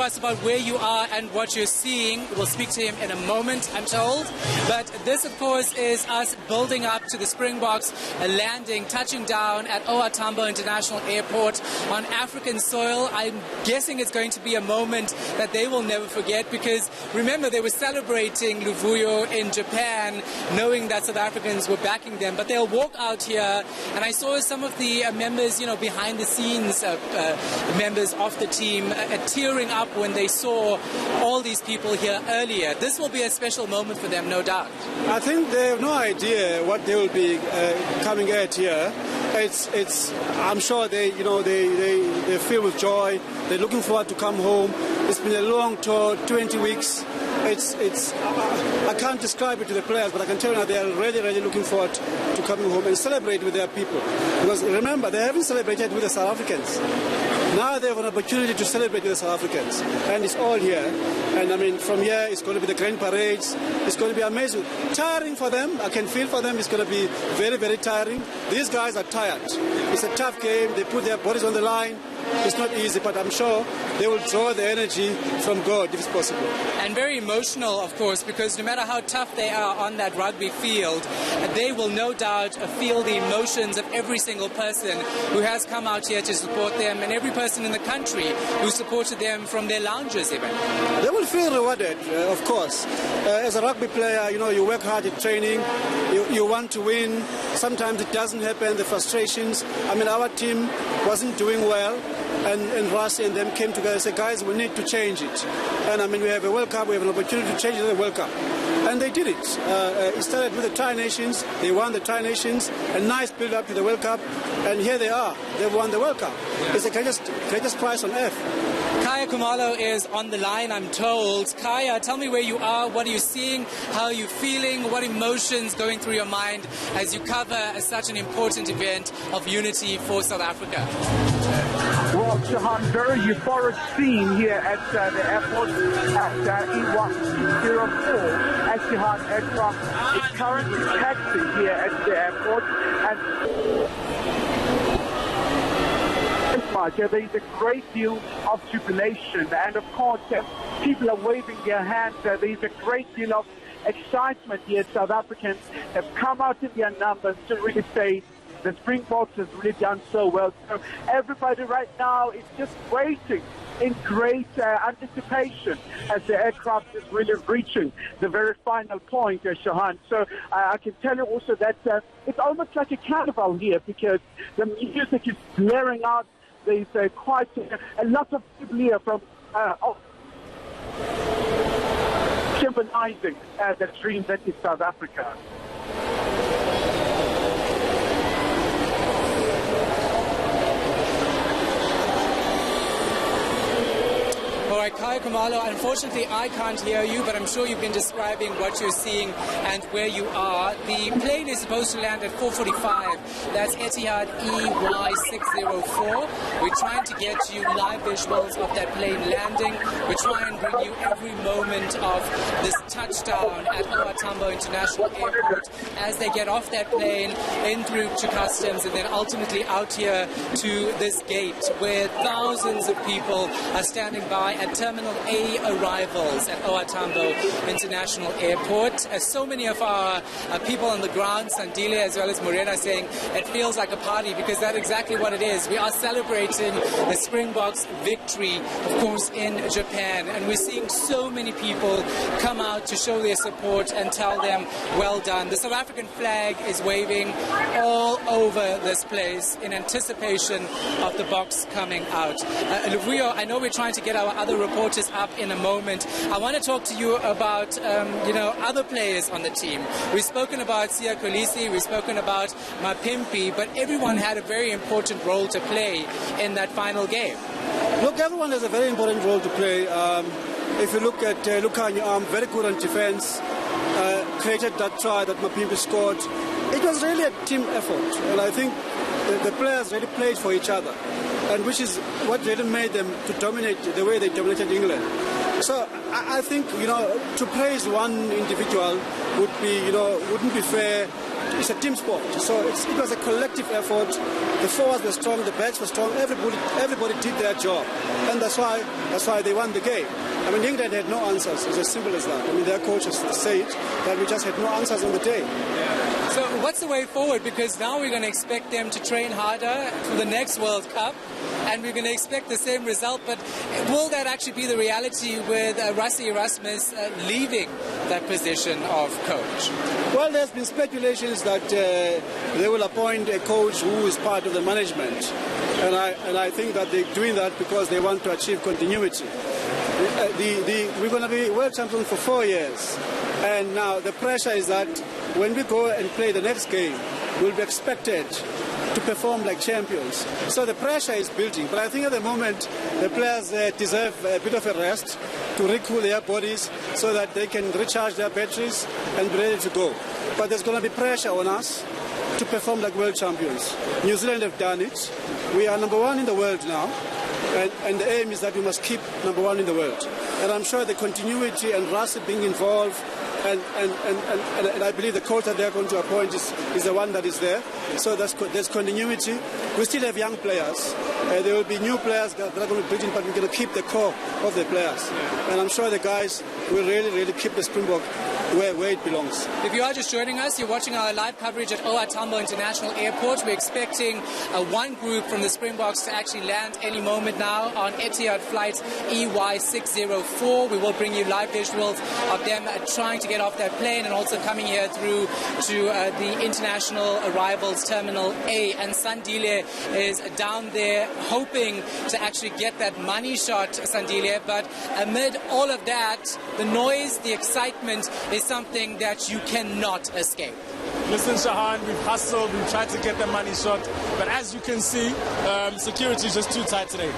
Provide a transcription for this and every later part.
us about where you are and what you're seeing. We'll speak to him in a moment, I'm told. But this, of course, is us building up to the Springboks landing, touching down at OR Tambo International Airport on African soil. I'm guessing it's going to be a moment that they will never forget, because remember, they were celebrating Luvuyo in Japan, knowing that South Africans were backing them. But they'll walk out here, and I saw some of the members, behind the scenes, members of the team tearing up when they saw all these people here earlier. This will be a special moment for them, no doubt. I think they have no idea what they will be coming at here. I'm sure they feel with joy. They're looking forward to come home. It's been a long tour, 20 weeks. I can't describe it to the players, but I can tell you now they are really looking forward to coming home and celebrate with their people. Because remember, they haven't celebrated with the South Africans. Now they have an opportunity to celebrate with the South Africans. And it's all here. And I mean, from here, it's going to be the grand parades. It's going to be amazing. Tiring for them. I can feel for them. It's going to be very tiring. These guys are tired. It's a tough game. They put their bodies on the line. It's not easy, but I'm sure they will draw the energy from God if it's possible. And very emotional, of course, because no matter how tough they are on that rugby field, they will no doubt feel the emotions of every single person who has come out here to support them, and every person in the country who supported them from their lounges even. They will feel rewarded, of course. As a rugby player, you work hard at training, you want to win. Sometimes it doesn't happen, the frustrations. I mean, our team wasn't doing well. And Rossi and them came together and said, guys, we need to change it. And I mean, we have a World Cup, we have an opportunity to change the World Cup. And they did it. It started with the Tri-Nations. They won the Tri-Nations. A nice build-up to the World Cup. And here they are. They've won the World Cup. It's the greatest prize on earth. Kaya Kumalo is on the line, I'm told. Kaya, tell me where you are. What are you seeing? How are you feeling? What emotions going through your mind as you cover such an important event of unity for South Africa? Well, Shahan, very euphoric scene here at the airport at E104. Etihad aircraft is currently taxiing here at the airport. There is a great deal of jubilation, and of course, people are waving their hands. There is a great deal of excitement here. South Africans have come out in their numbers to really say the Springboks has really done so well. So everybody right now is just waiting in great anticipation as the aircraft is really reaching the very final point, Shahan. So I can tell you also that it's almost like a carnival here, because the music is blaring out. There's quite a lot of people here from symbolizing the dream that is South Africa. All right, Kaya Kumalo, unfortunately I can't hear you, but I'm sure you've been describing what you're seeing and where you are. The plane is supposed to land at 4:45. That's Etihad EY604. We're trying to get you live visuals of that plane landing. We're trying to bring you every moment of this touchdown at OR Tambo International Airport as they get off that plane, in through to customs, and then ultimately out here to this gate where thousands of people are standing by at Terminal A arrivals at OR Tambo International Airport. So many of our people on the ground, Sandile as well as Morena, saying it feels like a party, because that's exactly what it is. We are celebrating the Springboks victory, of course, in Japan, and we're seeing so many people come out to show their support and tell them well done. The South African flag is waving all over this place in anticipation of the Boks coming out. Luvuyo, I know we're trying to get our other reporters up in a moment. I want to talk to you about, other players on the team. We've spoken about Siya Kolisi, we've spoken about Mapimpi, but everyone had a very important role to play in that final game. Look, everyone has a very important role to play. If you look at Lukhanyo, very good on defense, created that try that Mapimpi scored. It was really a team effort, and I think the players really played for each other, and which is what really made them to dominate the way they dominated England. So I think, to praise one individual would be, wouldn't be fair it's a team sport. So it was a collective effort. The forwards were strong, the backs were strong. Everybody did their job, and that's why they won the game. I mean, England had no answers. It's as simple as that. I mean, their coaches said that we just had no answers on the day. So what's the way forward? Because now we're going to expect them to train harder for the next World Cup, and we're going to expect the same result. But will that actually be the reality with Rassie Erasmus leaving that position of coach? Well, there's been speculations that they will appoint a coach who is part of the management, and I think that they're doing that because they want to achieve continuity. We're going to be world champions for 4 years, and now the pressure is that when we go and play the next game, we'll be expected to perform like champions. So the pressure is building, but I think at the moment the players deserve a bit of a rest to recool their bodies so that they can recharge their batteries and be ready to go. But there's going to be pressure on us to perform like world champions. New Zealand have done it. We are number one in the world now. And the aim is that we must keep number one in the world. And I'm sure the continuity and Rassie being involved, and I believe the coach that they're going to appoint is the one that is there. So there's continuity. We still have young players. There will be new players that are going to be bridging, but we're going to keep the core of the players. And I'm sure the guys will really keep the Springbok where it belongs. If you are just joining us, you're watching our live coverage at OR Tambo International Airport. We're expecting one group from the Springboks to actually land any moment now on Etihad flight EY604. We will bring you live visuals of them trying to get off that plane and also coming here through to the International Arrivals Terminal A. And Sandile is down there hoping to actually get that money shot, Sandile. But amid all of that, the noise, the excitement is something that you cannot escape. Listen, Shahan, we've hustled, we've tried to get the money shot, but as you can see, security is just too tight today.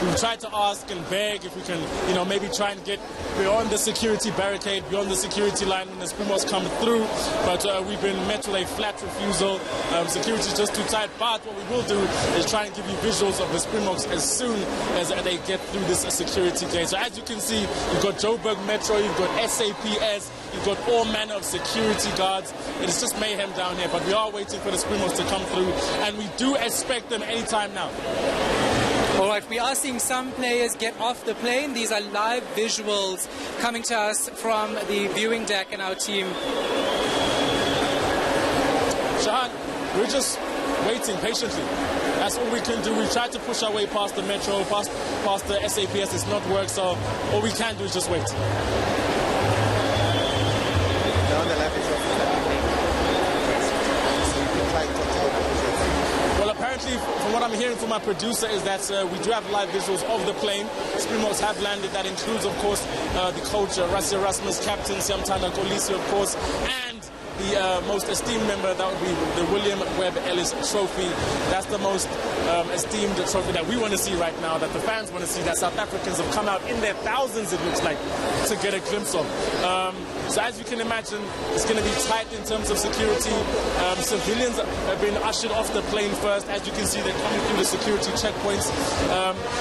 We've tried to ask and beg if we can, maybe try and get beyond the security barricade, beyond the security line when the Springboks come through, but we've been met with a flat refusal. Security is just too tight, but what we will do is try and give you visuals of the Springboks as soon as they get through this security gate. So as you can see, you've got Joburg Metro, you've got SAPS, you've got all manner of security guards. It's just mayhem down here, but we are waiting for the Springboks to come through, and we do expect them anytime now. All right, we are seeing some players get off the plane. These are live visuals coming to us from the viewing deck and our team. Shahan, we're just waiting patiently. That's all we can do. We've tried to push our way past the metro, past the SAPS. It's not worked, so all we can do is just wait. Well, apparently, from what I'm hearing from my producer, is that we do have live visuals of the plane. Springboks have landed. That includes, of course, the coach, Rassie Erasmus, captain Siamtana Kolisi, of course, and the most esteemed member, that would be the William Webb Ellis Trophy. That's the most esteemed trophy that we want to see right now, that the fans want to see, that South Africans have come out in their thousands, it looks like, to get a glimpse of. So as you can imagine, it's going to be tight in terms of security. Civilians have been ushered off the plane first. As you can see, they're coming through the security checkpoints.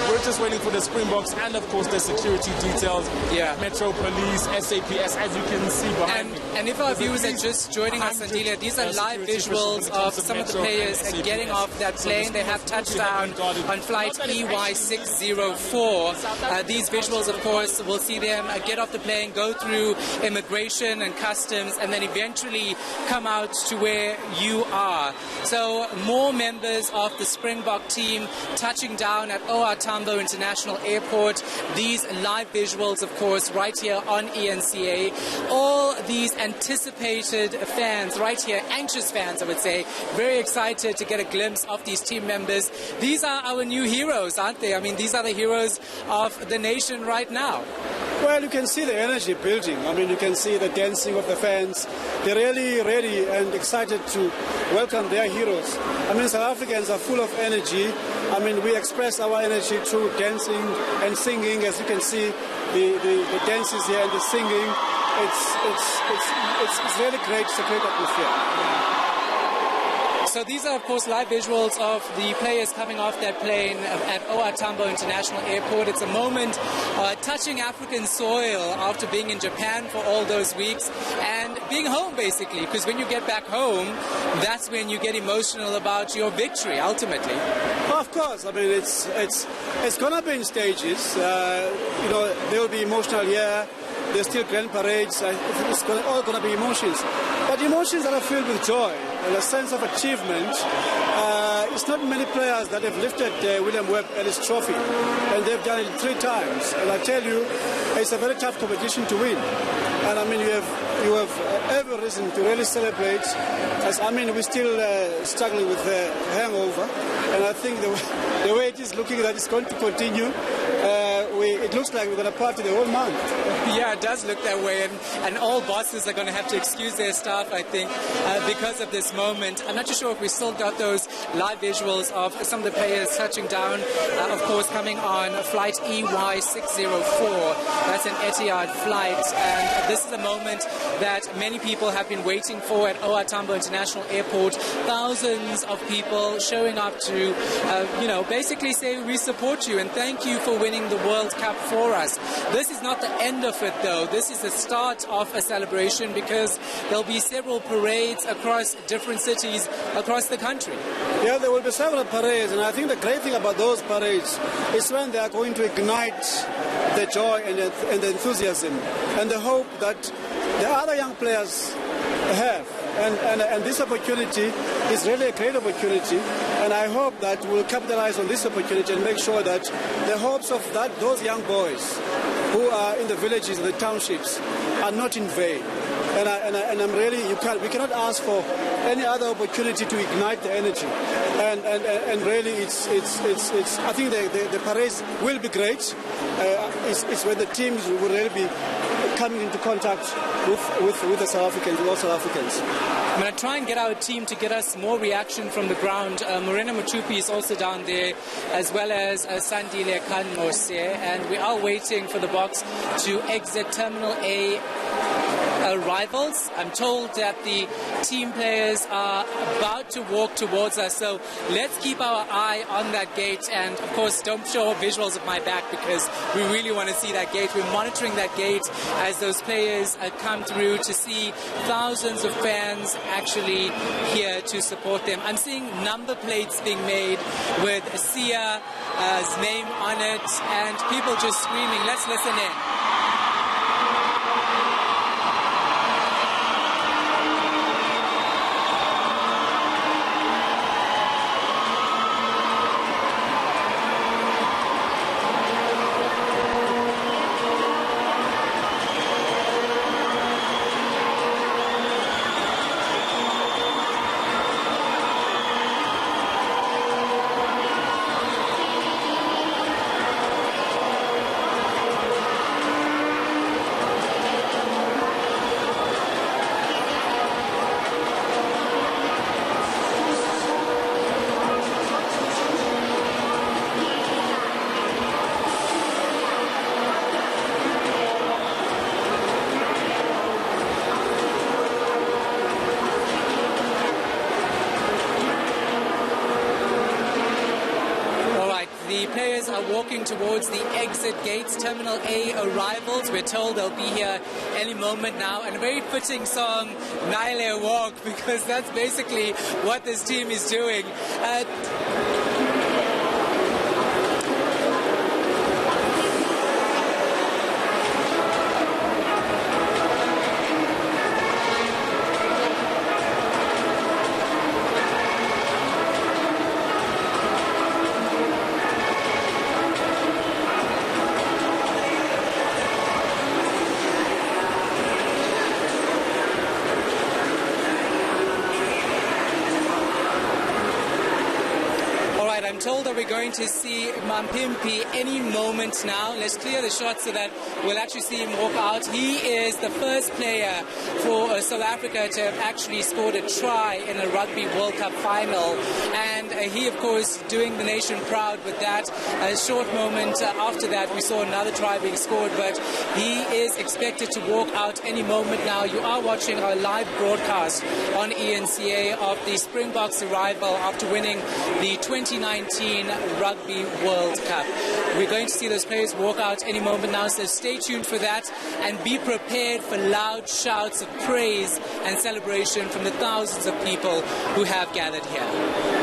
We're just waiting for the Springboks and, of course, the security details. Yeah. Metro Police, SAPS, as you can see behind me. And if our viewers are just joining us, Andelia, these are live visuals of some of the players getting off that plane. They have touched down on flight EY604. These visuals, of course, we'll see them get off the plane, go through immigration and customs, and then eventually come out to where you are. So more members of the Springbok team touching down at OR Tambo International Airport. These live visuals, of course, right here on ENCA. All these anticipated fans right here, anxious fans, I would say, very excited to get a glimpse of these team members. These are our new heroes, aren't they? I mean, these are the heroes of the nation right now. Well, you can see the energy building. I mean, you can see the dancing of the fans. They're really ready and excited to welcome their heroes. I mean, South Africans are full of energy. I mean, we express our energy through dancing and singing. As you can see, the dances here and the singing. It's really great. It's a great atmosphere. So these are, of course, live visuals of the players coming off that plane at OR Tambo International Airport. It's a moment touching African soil after being in Japan for all those weeks and being home, basically, because when you get back home, that's when you get emotional about your victory, ultimately. Well, of course. I mean, it's going to be in stages. There will be emotional here. There's still grand parades. It's all going to be emotions. But emotions that are filled with joy and a sense of achievement. It's not many players that have lifted William Webb Ellis Trophy, and they've done it 3 times. And I tell you, it's a very tough competition to win. And I mean, you have every reason to really celebrate. We're still struggling with the hangover, and I think the way it is looking that it's going to continue. It looks like we're going to party the whole month. Yeah, it does look that way, and all bosses are going to have to excuse their staff, I think, because of this moment. I'm not too sure if we still got those live visuals of some of the players touching down, of course, coming on flight EY604. That's an Etihad flight, and this is a moment that many people have been waiting for at OR Tambo International Airport. Thousands of people showing up to, basically say we support you and thank you for winning the World Cup for us. This is not the end of it, though. This is the start of a celebration because there'll be several parades across different cities across the country. Yeah, there will be several parades, and I think the great thing about those parades is when they are going to ignite the joy and the enthusiasm and the hope that the other young players have. And this opportunity is really a great opportunity, and I hope that we'll capitalize on this opportunity and make sure that the hopes of those young boys who are in the villages and the townships are not in vain. And I'm really, we cannot ask for any other opportunity to ignite the energy. And really, it's I think the parades will be great. It's when the teams will really be coming into contact with the South Africans, with all South Africans. I'm going to try and get our team to get us more reaction from the ground. Morena Mutupi is also down there, as well as Sandile Kanmose, and we are waiting for the Boks to exit Terminal A arrivals. I'm told that the team players are about to walk towards us, so let's keep our eye on that gate, and of course don't show visuals of my back because we really want to see that gate. We're monitoring that gate as those players come through to see thousands of fans actually here to support them. I'm seeing number plates being made with Sia's name on it and people just screaming. Let's listen in. The players are walking towards the exit gates, Terminal A arrivals. We're told they'll be here any moment now. And a very fitting song, Naile Walk, because that's basically what this team is doing. I'm told that we're going to see Mampimpi any moment now. Let's clear the shot so that we'll actually see him walk out. He is the first player for South Africa to have actually scored a try in a Rugby World Cup final. And he, of course, doing the nation proud with that. A short moment after that, we saw another try being scored, but he is expected to walk out any moment now. You are watching our live broadcast on ENCA of the Springboks arrival after winning the 2019 Rugby World Cup. We're going to see those players walk out any moment now, so stay tuned for that and be prepared for loud shouts of praise and celebration from the thousands of people who have gathered here.